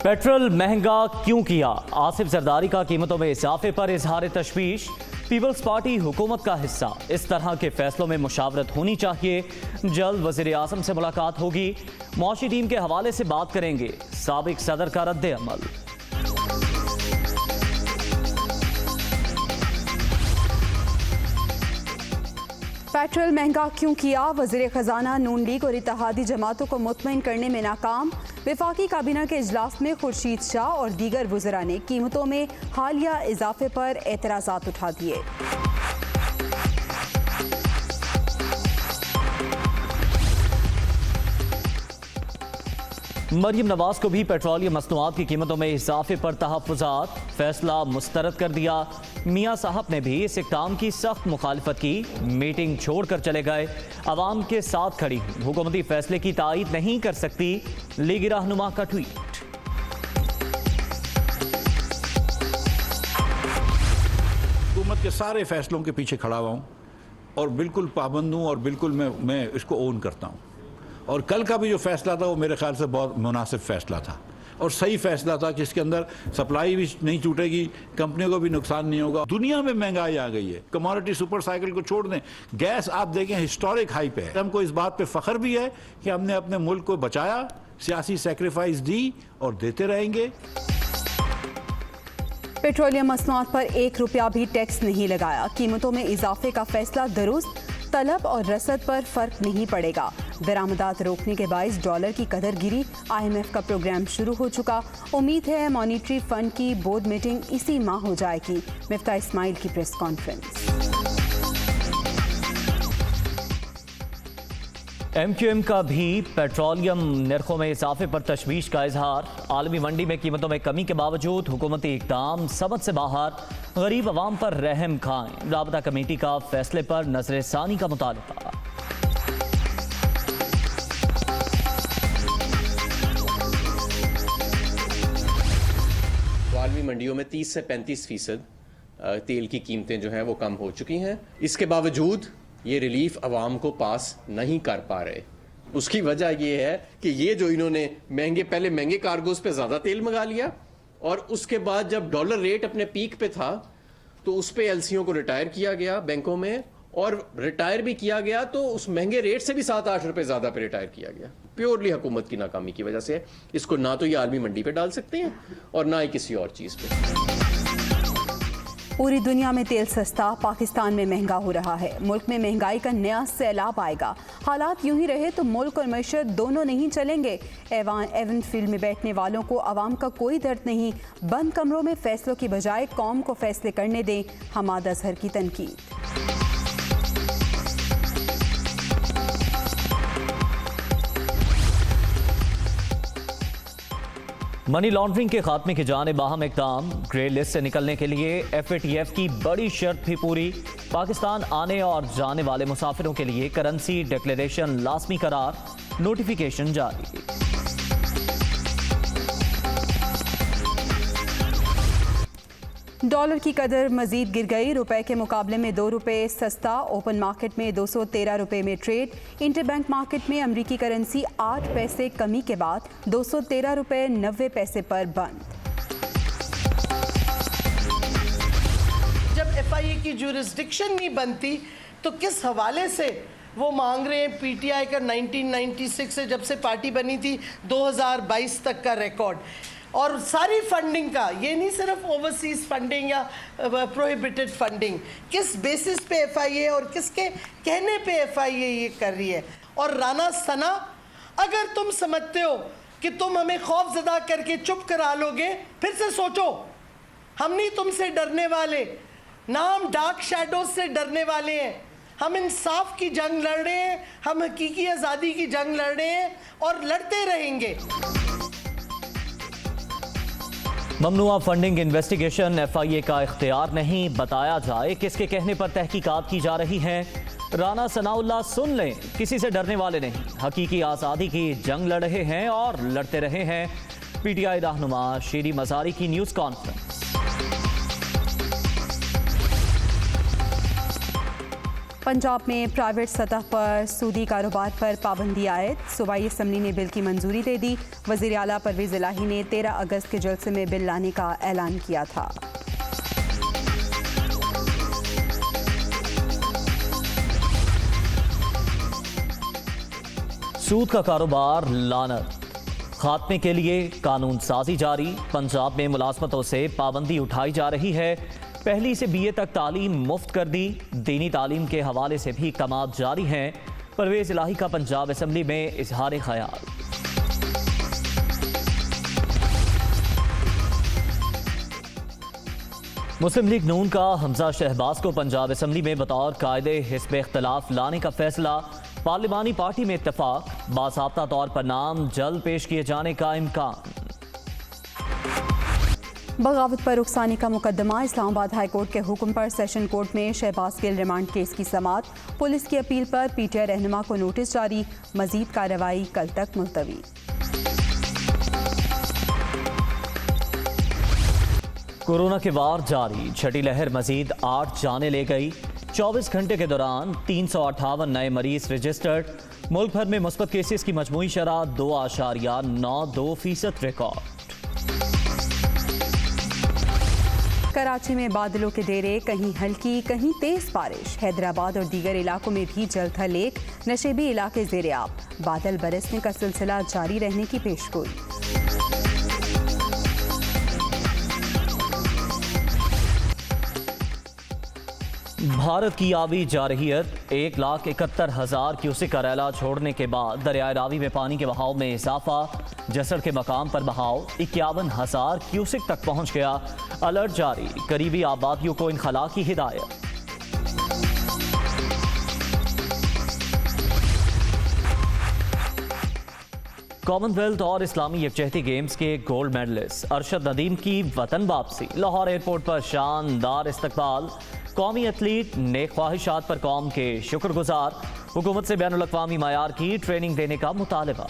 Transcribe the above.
Petrol महंगा क्यों किया? आसिफ जरदारी का कीमतों में इजाफे पर इजहार तशवीश। पीपल्स पार्टी हुकूमत का हिस्सा, इस तरह के फैसलों में मुशावरत होनी चाहिए। जल्द वज़ीर आज़म से मुलाकात होगी, मौशी टीम के हवाले से बात करेंगे। साबिक सदर का रद्द अमल। पेट्रोल महंगा क्यों किया? वज़ीर ख़जाना नून लीग और इत्तेहादी जमातों को मुतमईन करने में नाकाम। वफाकी काबीना के इजलास में खुर्शीद शाह और दीगर वज़रा ने कीमतों में हालिया इजाफे पर एतराज़ात उठा दिए। मरियम नवाज को भी पेट्रोलियम मसनूआत की कीमतों में इजाफे पर तहफ़्फ़ुज़ात, फैसला मुस्तरद कर दिया। मियाँ साहब ने भी इस इक़दाम की सख्त मुखालफत की, मीटिंग छोड़कर चले गए। अवाम के साथ खड़ी हूँ, हुकूमती फैसले की तायीद नहीं कर सकती, लीगी रहनुमा का ट्वीट। हुकूमत के सारे फैसलों के पीछे खड़ा हुआ हूँ और बिल्कुल पाबंद हूँ और बिल्कुल मैं इसको ओन करता हूँ। और कल का भी जो फैसला था वो मेरे ख्याल से बहुत मुनासिब फैसला था और सही फैसला था कि इसके अंदर सप्लाई भी नहीं छूटेगी, कंपनियों को भी नुकसान नहीं होगा। दुनिया में महंगाई आ गई है, कमोडिटी सुपर साइकिल को छोड़ दें, गैस आप देखें हिस्टोरिक हाई पे है। हमको इस बात पे फख्र भी है कि हमने अपने मुल्क को बचाया, सियासी सेक्रीफाइस दी और देते रहेंगे। पेट्रोलियम मसनूआत पर 1 रुपया भी टैक्स नहीं लगाया। कीमतों में इजाफे का फैसला दुरुस्त, तलब और रसद पर फर्क नहीं पड़ेगा। दरामदात रोकने के बाइस डॉलर की कदर गिरी। IMF का प्रोग्राम शुरू हो चुका। उम्मीद है मॉनिटरी फंड की बोर्ड मीटिंग इसी माह हो जाएगी। मिफ्ता इस्माइल की प्रेस कॉन्फ्रेंस। MQM का भी पेट्रोलियम नरखों में इजाफे पर तशवीश का इजहार। आलमी मंडी में कीमतों में कमी के बावजूद हुकूमती इक़दाम समझ से बाहर, गरीब अवाम पर रहम खाएं। राबता कमेटी का फैसले पर नजरसानी का मुतालबा। आलमी मंडियों में 30 से 35% तेल की कीमतें जो हैं वो कम हो चुकी हैं। इसके बावजूद ये रिलीफ अवाम को पास नहीं कर पा रहे। उसकी वजह ये है कि ये जो इन्होंने पहले महंगे कार्गोज पे ज़्यादा तेल मंगा लिया और उसके बाद जब डॉलर रेट अपने पीक पे था तो उस पे एलसीओ को रिटायर किया गया बैंकों में, और रिटायर भी किया गया तो उस महंगे रेट से भी 7-8 रुपए ज़्यादा पे रिटायर किया गया। प्योरली हुकूमत की नाकामी की वजह से। इसको ना तो ये आलमी मंडी पे डाल सकते हैं और ना ही किसी और चीज़ पे। पूरी दुनिया में तेल सस्ता, पाकिस्तान में महंगा हो रहा है। मुल्क में महंगाई का नया सैलाब आएगा। हालात यूं ही रहे तो मुल्क और मईशत दोनों नहीं चलेंगे। एवन फील्ड में बैठने वालों को आवाम का कोई दर्द नहीं। बंद कमरों में फैसलों की बजाय कौम को फैसले करने दें, हमाद अजहर की तनकीद। मनी लॉन्ड्रिंग के खात्मे की जानिब अहम इक़दाम। ग्रे लिस्ट से निकलने के लिए FATF की बड़ी शर्त भी पूरी। पाकिस्तान आने और जाने वाले मुसाफिरों के लिए करेंसी डिक्लेरेशन लाजमी करार, नोटिफिकेशन जारी। डॉलर की कदर मजीद गिर गई। रुपए के मुकाबले में 2 रुपए सस्ता। ओपन मार्केट में 213 रुपए में ट्रेड। इंटरबैंक मार्केट में अमरीकी करेंसी 8 पैसे कमी के बाद 213 रुपए 90 पैसे पर बंद। जब FIA की जुरिस्डिक्शन नहीं बनती तो किस हवाले से वो मांग रहे हैं PTI का 1996 से जब से पार्टी बनी थी 2022 तक का रिकॉर्ड, और सारी फंडिंग का, ये नहीं सिर्फ ओवरसीज फंडिंग या प्रोहिबिटेड फंडिंग, किस बेसिस पे FIA और किसके कहने पे FIA ये कर रही है। और राना सना, अगर तुम समझते हो कि तुम हमें खौफजदा करके चुप करा लोगे, फिर से सोचो। हम नहीं तुमसे डरने वाले, ना हम डार्क शैडोज से डरने वाले हैं। हम इंसाफ की जंग लड़ रहे हैं, हम हकीकी आज़ादी की जंग लड़ रहे हैं और लड़ते रहेंगे। ममनुआ फंडिंग इन्वेस्टिगेशन FIA का इख्तियार नहीं, बताया जाए किसके कहने पर तहकीकात की जा रही हैं। राना सनाउल्लाह सुन लें, किसी से डरने वाले नहीं, हकीकी आज़ादी की जंग लड़ रहे हैं और लड़ते रहे हैं। PTI रहनुमा शीरी मज़ारी की न्यूज़ कॉन्फ्रेंस। पंजाब में प्राइवेट सतह पर सूदी कारोबार पर पाबंदी आयद। सूबाई असम्बली ने बिल की मंजूरी दे दी। वज़ीर आला परवेज़ इलाही ने 13 अगस्त के जलसे में बिल लाने का ऐलान किया था। सूद का कारोबार लानत, खात्मे के लिए कानून साजी जारी। पंजाब में मुलाजमतों से पाबंदी उठाई जा रही है। पहली से BA तक तालीम मुफ्त कर दी। दीनी तालीम के हवाले से भी कमात जारी हैं। परवेज़ इलाही का पंजाब असम्बली में इजहार ख्याल। मुस्लिम लीग नून का हमजा शहबाज को पंजाब असम्बली में बतौर कायदे हिस्ब इख्तलाफ लाने का फैसला। पार्लिमानी पार्टी में इत्तफाक, बासाब्ता तौर पर नाम जल्द पेश किए जाने का इम्कान। बगावत पर रुखसानी का मुकदमा। इस्लामाबाद हाई कोर्ट के हुक्म पर सेशन कोर्ट में शहबाज गिल रिमांड केस की समाअत। पुलिस की अपील पर PTI रहनुमा को नोटिस जारी। मजीद कार्रवाई कल तक मुलतवी। कोरोना के वार जारी, छठी लहर मजीद 8 जाने ले गई। 24 घंटे के दौरान 358 नए मरीज रजिस्टर्ड। मुल्क भर में मुस्बत केसेस की मजमूई शरह 2.92% रिकॉर्ड। कराची में बादलों के डेरे, कहीं हल्की कहीं तेज बारिश। हैदराबाद और दीगर इलाकों में भी जलथा लेक, नशेबी इलाके ज़ेर-ए-आब। बादल बरसने का सिलसिला जारी रहने की पेशगोई। भारत की आबी जारहियत 1,71,000 क्यूसेक करेला छोड़ने के बाद दरियाए रावी में पानी के बहाव में इजाफा। जसड़ के मकाम पर बहाव 51,000 क्यूसेक तक पहुंच गया। अलर्ट जारी, करीबी आबादियों को इनखला की हिदायत। कॉमनवेल्थ और इस्लामी यकजहती गेम्स के गोल्ड मेडलिस्ट अरशद नदीम की वतन वापसी। लाहौर एयरपोर्ट पर शानदार इस्तकबाल। कौमी एथलीट नेक ख्वाहिशात पर कौम के शुक्रगुजार। हुकूमत से बैनुल अक़वामी मयार की ट्रेनिंग देने का मुतालबा।